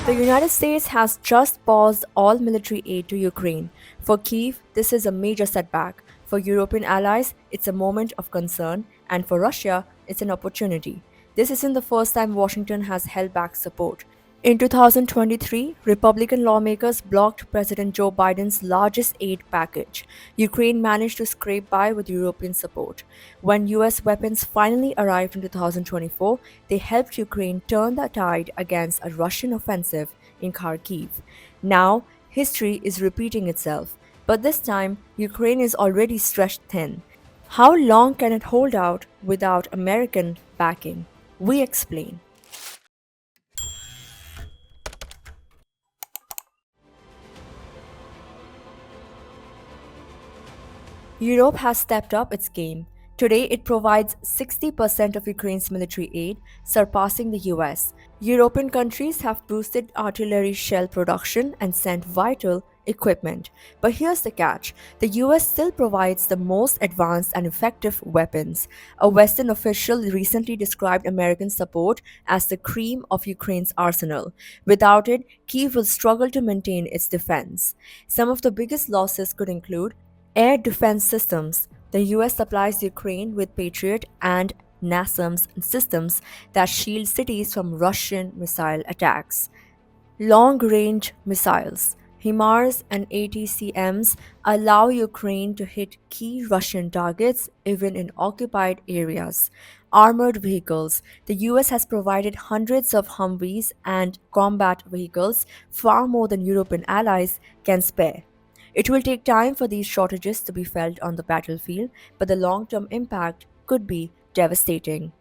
The United States has just paused all military aid to Ukraine. For Kyiv, this is a major setback. For European allies, it's a moment of concern, and for Russia, it's an opportunity. This isn't the first time Washington has held back support. In 2023, Republican lawmakers blocked President Joe Biden's largest aid package. Ukraine managed to scrape by with European support. When US weapons finally arrived in 2024, they helped Ukraine turn the tide against a Russian offensive in Kharkiv. Now, history is repeating itself, but this time, Ukraine is already stretched thin. How long can it hold out without American backing? We explain. Europe has stepped up its game. Today, it provides 60% of Ukraine's military aid, surpassing the US. European countries have boosted artillery shell production and sent vital equipment. But here's the catch: the US still provides the most advanced and effective weapons. A Western official recently described American support as the cream of Ukraine's arsenal. Without it, Kyiv will struggle to maintain its defense. Some of the biggest losses could include air defense systems. The US supplies Ukraine with Patriot and NASAMS systems that shield cities from Russian missile attacks. Long range missiles. HIMARS and ATCMs allow Ukraine to hit key Russian targets even in occupied areas. Armored vehicles. The US has provided hundreds of Humvees and combat vehicles, far more than European allies can spare. It will take time for these shortages to be felt on the battlefield, but the long term impact could be devastating.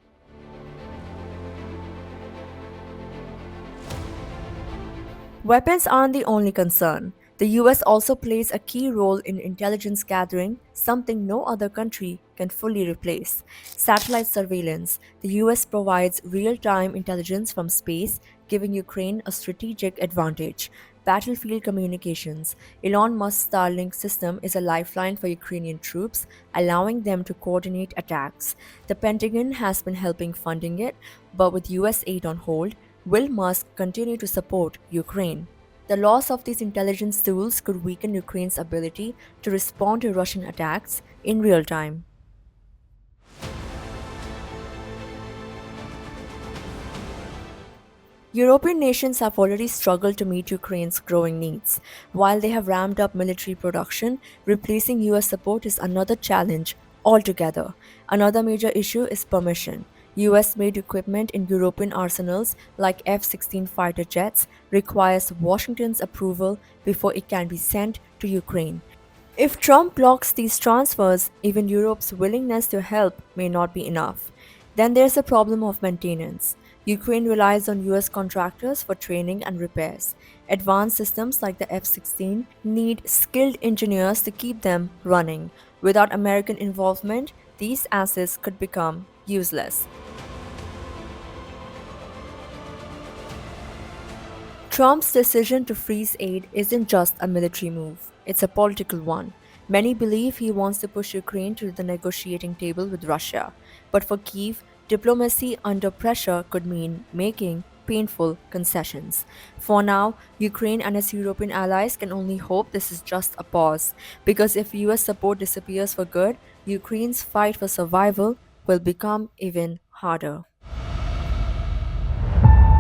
Weapons aren't the only concern. The US also plays a key role in intelligence gathering, something no other country can fully replace. Satellite surveillance. The US provides real time intelligence from space, giving Ukraine a strategic advantage. Battlefield communications. Elon Musk's Starlink system is a lifeline for Ukrainian troops, allowing them to coordinate attacks. The Pentagon has been helping funding it, but with US aid on hold, will Musk continue to support Ukraine? The loss of these intelligence tools could weaken Ukraine's ability to respond to Russian attacks in real time. European nations have already struggled to meet Ukraine's growing needs. While they have ramped up military production, replacing US support is another challenge altogether. Another major issue is permission. US made equipment in European arsenals like F 16 fighter jets requires Washington's approval before it can be sent to Ukraine. If Trump blocks these transfers, even Europe's willingness to help may not be enough. Then there's the problem of maintenance. Ukraine relies on US contractors for training and repairs. Advanced systems like the F 16 need skilled engineers to keep them running. Without American involvement, these assets could become useless. Trump's decision to freeze aid isn't just a military move, it's a political one. Many believe he wants to push Ukraine to the negotiating table with Russia. But for Kyiv, diplomacy under pressure could mean making painful concessions. For now, Ukraine and its European allies can only hope this is just a pause, because if US support disappears for good, Ukraine's fight for survival will become even harder.